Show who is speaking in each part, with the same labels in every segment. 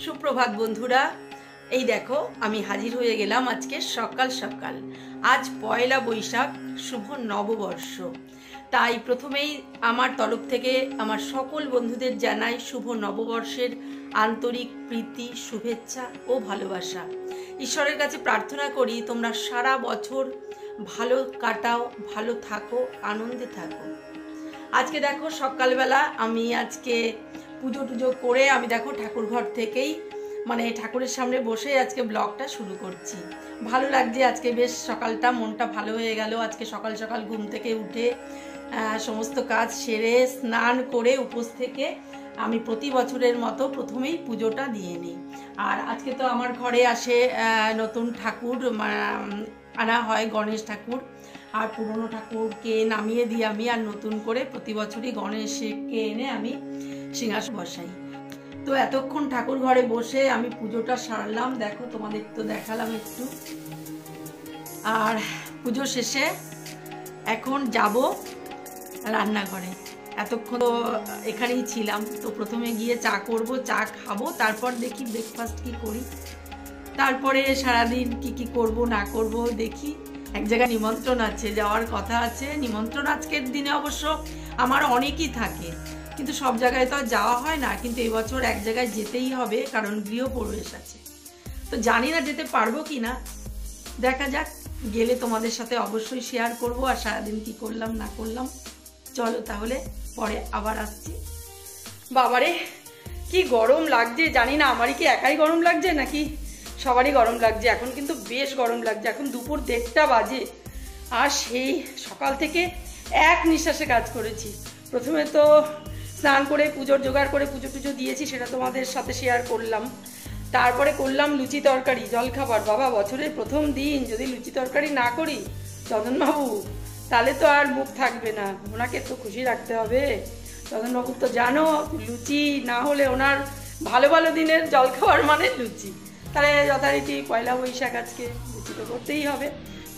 Speaker 1: সুপ্রভাত বন্ধুরা, এই দেখো আমি হাজির হয়ে গেলাম আজকে সকাল সকাল। আজ পয়লা বৈশাখ, শুভ নববর্ষ। তাই প্রথমেই আমার তরফ থেকে আমার সকল বন্ধুদের জানাই শুভ নববর্ষের আন্তরিক প্রীতি, শুভেচ্ছা ও ভালোবাসা। ঈশ্বরের কাছে প্রার্থনা করি তোমরা সারা বছর ভালো কাটাও, ভালো থাকো, আনন্দে থাকো। আজকে দেখো সকালবেলা আমি আজকে পুজো টুজো করে আমি দেখো ঠাকুরঘর থেকেই ঠাকুরের সামনে বসে আজকে ব্লগটা শুরু করছি। ভালো লাগছে আজকে, বেশ সকালটা মনটা ভালো হয়ে গেল। আজকে সকাল সকাল ঘুম থেকে উঠে সমস্ত কাজ সেরে স্নান করে উপোস থেকে আমি প্রতি বছরের মতো প্রথমেই পুজোটা দিয়ে নিই। আর আজকে তো আমার ঘরে আসে নতুন ঠাকুর আনা হয়, গণেশ ঠাকুর। আর পুরনো ঠাকুরকে নামিয়ে দিই আমি, আর নতুন করে প্রতি বছরই গণেশকে এনে আমি সিংহাসন বসাই। তো এতক্ষণ ঠাকুর ঘরে বসে আমি পুজোটা সারলাম, দেখো তোমাদের তো দেখালাম একটু। আর পুজো শেষে এখন যাব রান্নাঘরে। এতক্ষণ তো এখানেই ছিলাম, তো প্রথমে গিয়ে চা করব, চা খাবো, তারপর দেখি ব্রেকফাস্ট কি করি, তারপরে সারাদিন কি করব না করব দেখি। এক জায়গায় নিমন্ত্রণ আছে, যাওয়ার কথা আছে। নিমন্ত্রণ আজকের দিনে অবশ্য আমার অনেকই থাকে, কিন্তু সব জায়গায় তো আর যাওয়া হয় না। কিন্তু এবছর এক জায়গায় যেতেই হবে, কারণ গৃহপ্রবেশ আছে। তো জানি না যেতে পারবো কি না, দেখা যাক। গেলে তোমাদের সাথে অবশ্যই শেয়ার করব, আর সারাদিন কি করলাম না করলাম। চলো তাহলে পরে আবার আসছি। বাবারে কি গরম লাগছে, জানি না আমারই কি একাই গরম লাগছে নাকি সবারই গরম লাগছে। এখন কিন্তু বেশ গরম লাগছে, এখন দুপুর 1:30 বাজে। আর সেই সকাল থেকে এক নিঃশ্বাসে কাজ করেছি। প্রথমে তো স্নান করে পুজোর জোগাড় করে পুজো টুজো দিয়েছি, সেটা তোমাদের সাথে শেয়ার করলাম। তারপরে করলাম লুচি তরকারি, জলখাবার। বাবা, বছরের প্রথম দিন যদি লুচি তরকারি না করি চন্দনবাবু, তাহলে তো আর মুখ থাকবে না। ওনাকে তো খুশি রাখতে হবে। চন্দনবাবু তো জানো, লুচি না হলে ওনার ভালো ভালো দিনের জলখাবার মানে লুচি। তাহলে যথারীতি পয়লা বৈশাখ, আজকে লুচি তো করতেই হবে।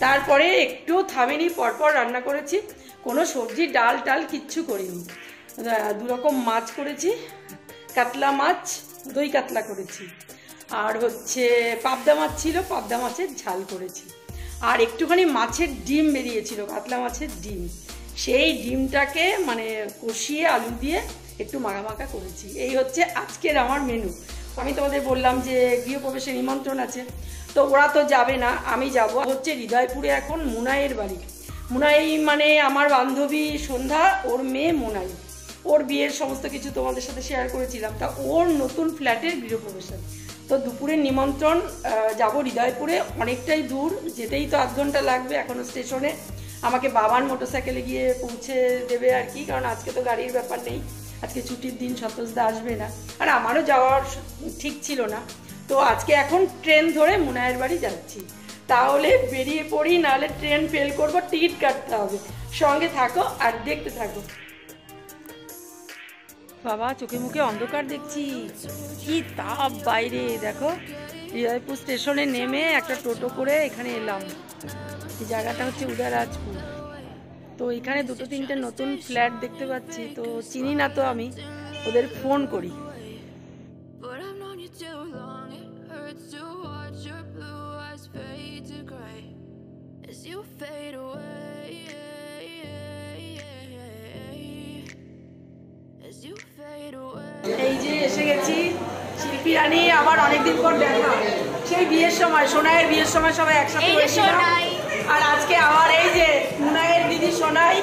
Speaker 1: তারপরে একটু থামিনি, পরপর রান্না করেছি। কোনো সবজি ডাল টাল কিচ্ছু করিনি। 2 রকম মাছ করেছি, কাতলা মাছ, দই কাতলা করেছি, আর হচ্ছে পাবদা মাছ ছিল, পাবদা মাছের ঝাল করেছি। আর একটুখানি মাছের ডিম বেরিয়েছিল, কাতলা মাছের ডিম। সেই ডিমটাকে কষিয়ে আলু দিয়ে একটু মাখা মাখা করেছি। এই হচ্ছে আজকের আমার মেনু। আমি তোমাদের বললাম যে গৃহপ্রবেশে নিমন্ত্রণ আছে, তো ওরা তো যাবে না, আমি যাব হচ্ছে হৃদয়পুরে এখন মুনাইয়ের বাড়ি। মুনাই আমার বান্ধবী সন্ধ্যা, ওর মেয়ে মুনাই। ওর বিয়ের সমস্ত কিছু তোমাদের সাথে শেয়ার করেছিলাম। তা ওর নতুন ফ্ল্যাটের গৃহপ্রবেশ। তো দুপুরের নিমন্ত্রণ, যাব হৃদয়পুরে। অনেকটাই দূর, যেতেই তো 8 ঘন্টা লাগবে। এখনও স্টেশনে আমাকে বাবার মোটরসাইকেলে গিয়ে পৌঁছে দেবে আর কি, কারণ আজকে তো গাড়ির ব্যাপার নেই, আজকে ছুটির দিন, সন্তোষদা আসবে না। আর আমারও যাওয়ার ঠিক ছিল না। তো আজকে এখন ট্রেন ধরে মুনাইয়ের বাড়ি যাচ্ছি। তাহলে বেরিয়ে পড়ি, নাহলে ট্রেন ফেল করব, টিকিট কাটতে হবে। সঙ্গে থাকো আর দেখতে থাকো। বাবা, চোখে মুখে অন্ধকার দেখছি, কি তাপ বাইরে। দেখো হৃদয়পুর স্টেশনে নেমে একটা টোটো করে এখানে এলাম। এই জায়গাটা হচ্ছে উদয়রাজপুর। তো এখানে 2-3টে নতুন ফ্ল্যাট দেখতে পাচ্ছি। তো চিনি না তো, আমি ওদের ফোন করি। এই যে এসে গেছি, শিল্পী রানী। আবার অনেকদিন পর দেখা, সেই বিয়ের সময়, সোনাইয়ের বিয়ের সময় সবাই একসাথে হয়েছিলাম। আর আজকে আবার এই যে মুনাইয়ের দিদি সোনাই,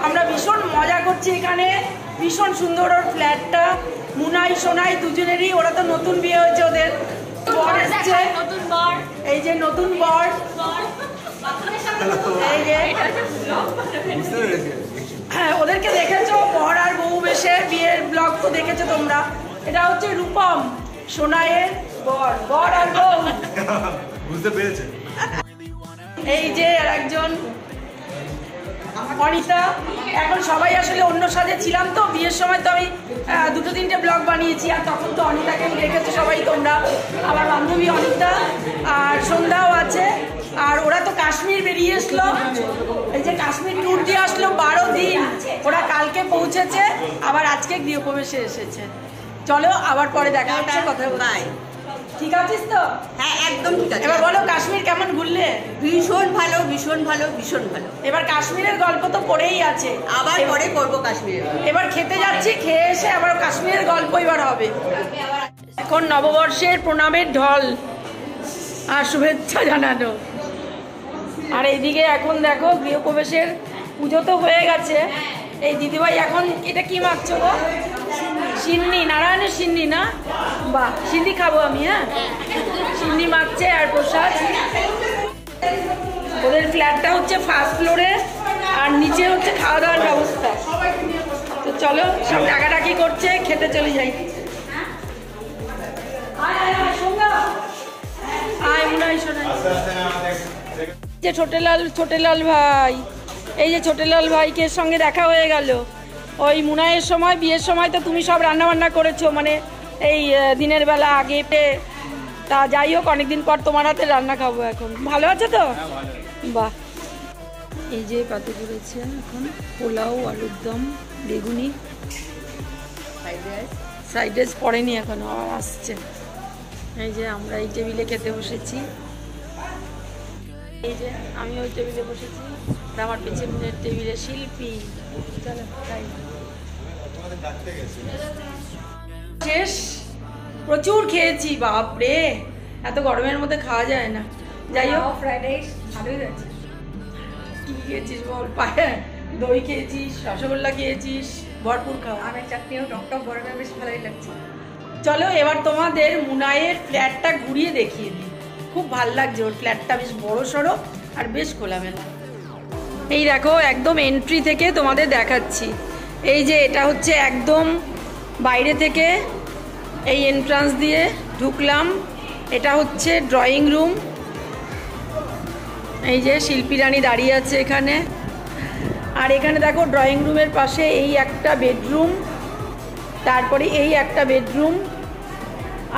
Speaker 1: আমরা ভীষণ মজা করছি এখানে। ভীষণ সুন্দর ওর ফ্ল্যাটটা। মুনাই সোনাই দুজনেরই, ওরা তো নতুন বিয়ে হয়েছে, ওদের বর এসছে। এই যে নতুন বর, এই যে হ্যাঁ, ওদেরকে দেখেছো বর আর বউ বেশে, বিয়ের ব্লগ তো দেখেছো তোমরা। এটা হচ্ছে রূপম, সোনাইয়ের বর, বর আর বউ, বুঝতে পেরেছে। এই যে আর একজন অনিতা। এখন সবাই আসলে অন্য সাজে ছিলাম, তো বিয়ের সময় তো আমি 2-3টে ব্লগ বানিয়েছি। আর তখন তো অনিতাকে দেখেছো সবাই তোমরা, আমার বান্ধবী অনিতা। আর সন্ধ্যাও আছে। আর ওরা তো কাশ্মীর বেরিয়ে আসলো, এই যে কাশ্মীর ট্যুর দিয়ে আসলো 12 দিন। ওরা কালকে পৌঁছেছে, আবার আজকে গৃহপ্রবেশে এসেছে। চলো আবার পরে দেখা হচ্ছে, কথা
Speaker 2: বাই।
Speaker 1: ঠিক আছিস তো?
Speaker 2: হ্যাঁ একদম ঠিক আছে।
Speaker 1: এবার বলো কাশ্মীর কেমন ঘুরলে?
Speaker 2: ভীষণ ভালো, ভীষণ ভালো, ভীষণ ভালো।
Speaker 1: এবার কাশ্মীরের গল্প তো পড়েই আছে,
Speaker 2: আবার পরে করবো কাশ্মীরে।
Speaker 1: এবার খেতে যাচ্ছি, খেয়ে এসে আবার কাশ্মীরের গল্প এবার হবে। এখন নববর্ষের প্রণামের ঢল আর শুভেচ্ছা জানানো। আর এইদিকে এখন দেখো গৃহপ্রবেশের পুজো তো হয়ে গেছে। এই দিদিভাই এখন এটা কি মাখছো গো? সিন্নি, নারায়ণের সিন্নি না? বাহ, সিন্নি খাবো আমি। হ্যাঁ, সিন্নি মাখছে আর প্রসাদ। ওদের ফ্ল্যাটটা হচ্ছে ফার্স্ট ফ্লোরে আর নিচে হচ্ছে খাওয়া দাওয়ার ব্যবস্থা। তো চলো, সব টাকাটাকি করছে, খেতে চলে যাই। যে ছোটেলাল ভাই, এই যে ছোটেলাল ভাইকে সঙ্গে দেখা হয়ে গেল। ওই মুনাইয়ের সময়, বিয়ের সময় তো তুমি সব রান্না বান্না করেছো, মানে এই দিনের বেলা আগে। তা যাই হোক, অনেকদিন পর তোমার হাতে রান্না খাবো এখন। ভালো আছে তো? বাহ, এই যে পাতে করেছে এখন পোলাও, আলুর দম, বেগুনি, ফ্রাইড রাইস পড়েনি এখন, আবার আসছে। এই যে আমরা এই টেবিলে খেতে বসেছি, এই যে আমি ওই টেবিলে বসেছি, আমার পেছনের টেবিলে শিল্পী। চলো খাই। শেষ, প্রচুর খেয়েছি, বাপরে এত গরমের মধ্যে খাওয়া যায় না। যাই হোক, ফ্রাইড রাইস ভালোই আছে। কি খেয়েছিস বল? পায়ে দই খেয়েছিস, রসগোল্লা খেয়েছিস, ভরপুর খাওয়া।
Speaker 2: আমের চাটনিও টকটক গরমে বেশ ভালোই লাগছে।
Speaker 1: চলো এবার তোমাদের মুনাইয়ের ফ্ল্যাটটা ঘুরিয়ে দেখিয়ে দিই। খুব ভাল লাগছে, ওর ফ্ল্যাটটা বেশ বড় সড়ো আর বেশ খোলামেলা। এই দেখো একদম এন্ট্রি থেকে তোমাদের দেখাচ্ছি। এই যে এটা হচ্ছে একদম বাইরে থেকে এই এন্ট্রান্স দিয়ে ঢুকলাম। এটা হচ্ছে ড্রয়িং রুম। এই যে শিল্পী রানী দাঁড়িয়ে আছে এখানে। আর এখানে দেখো ড্রয়িং রুমের পাশে এই একটা বেডরুম, তারপরে এই একটা বেডরুম,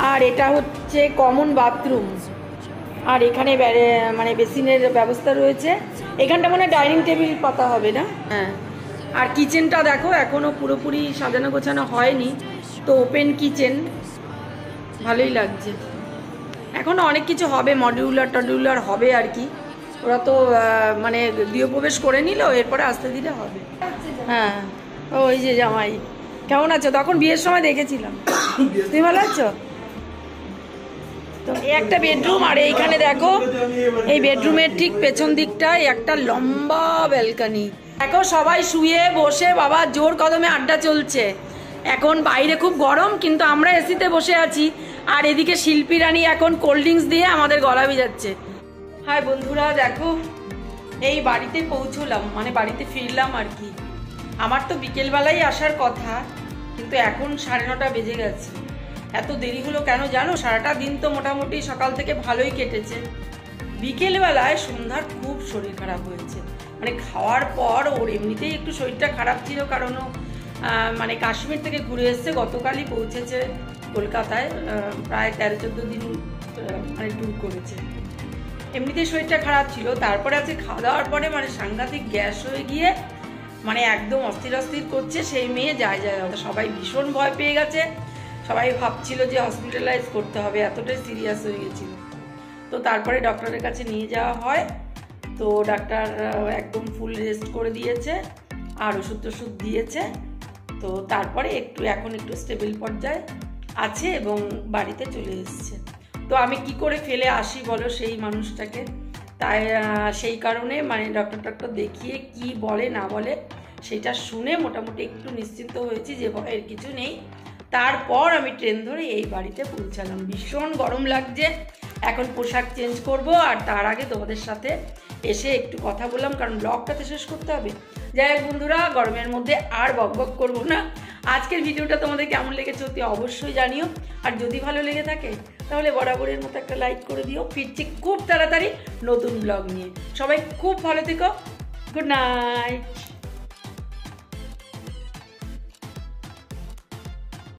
Speaker 1: আর এটা হচ্ছে কমন বাথরুম। আর এখানে মানে বেসিনের ব্যবস্থা রয়েছে। এখানটা মানে ডাইনিং টেবিল পাতা হবে না? হ্যাঁ। আর কিচেনটা দেখো এখনো পুরোপুরি সাজানো গোছানো হয়নি, তো ওপেন কিচেন, ভালোই লাগছে। এখনো অনেক কিছু হবে, মডিউলার হবে আর কি। ওরা তো মানে গৃহপ্রবেশ করে নিল, এরপরে আসতে দিলে হবে। হ্যাঁ, ওই যে জামাই। কেমন আছো? তখন বিয়ের সময় দেখেছিলাম। তুমি ভালো আছো তো? এই একটা বেডরুম, আর এইখানে দেখো এই বেডরুমের ঠিক পেছন দিকটায় একটা লম্বা ব্যালকনি। দেখো সবাই শুয়ে বসে বাবা জোর কদমে আড্ডা চলছে। এখন বাইরে খুব গরম, কিন্তু আমরা এসিতে বসে আছি। আর এদিকে শিল্পী রানী এখন কোল্ড ড্রিঙ্কস দিয়ে আমাদের গলা ভিজাচ্ছে। হাই বন্ধুরা, দেখো এই বাড়িতে পৌঁছলাম, মানে বাড়িতে ফিরলাম আর কি। আমার তো বিকেলবেলাই আসার কথা, কিন্তু এখন 9:30 বেজে গেছে। এত দেরি হলো কেন জানো? সারাটা দিন তো মোটামুটি সকাল থেকে ভালোই কেটেছে। বিকেলবেলায় সন্ধ্যার খুব শরীর খারাপ হয়েছে। মানে খাওয়ার পর ওর এমনিতেই একটু শরীরটা খারাপ ছিল, কারণ ও মানে কাশ্মীর থেকে ঘুরে এসছে, গতকালই পৌঁছেছে কলকাতায়। প্রায় 13-14 দিন মানে ট্যুর করেছে। এমনিতেই শরীরটা খারাপ ছিল, তারপরে আছে খাওয়া দাওয়ার পরে মানে সাংঘাতিক গ্যাস হয়ে গিয়ে মানে একদম অস্থির করছে। সেই মেয়ে যায় সবাই ভীষণ ভয় পেয়ে গেছে। সবাই ভাবছিল যে হসপিটালাইজ করতে হবে, এতটাই সিরিয়াস হয়ে গেছিল। তো তারপরে ডক্টরের কাছে নিয়ে যাওয়া হয়। তো ডাক্তার একদম ফুল রেস্ট করে দিয়েছে আর ওষুধ দিয়েছে। তো তারপরে এখন একটু স্টেবল পর্যায়ে আছে এবং বাড়িতে চলে এসছে। তো আমি কি করে ফেলে আসি বলো সেই মানুষটাকে? তাই সেই কারণে মানে ডক্টর দেখিয়ে কি বলে না বলে সেটা শুনে মোটামুটি একটু নিশ্চিন্ত হয়েছি যে ভয়ের কিছু নেই। তারপর আমি ট্রেন ধরে এই বাড়িতে পৌঁছালাম। ভীষণ গরম লাগছে, এখন পোশাক চেঞ্জ করব। আর তার আগে তোমাদের সাথে এসে একটু কথা বললাম, কারণ ব্লগটাতে শেষ করতে হবে। যাই হোক বন্ধুরা, গরমের মধ্যে আর বকবক করবো না। আজকের ভিডিওটা তোমাদের কেমন লেগেছে অতি অবশ্যই জানিও। আর যদি ভালো লেগে থাকে তাহলে বরাবরের মতো একটা লাইক করে দিও। ফিরছি খুব তাড়াতাড়ি নতুন ব্লগ নিয়ে। সবাই খুব ভালো থেকো। Good night.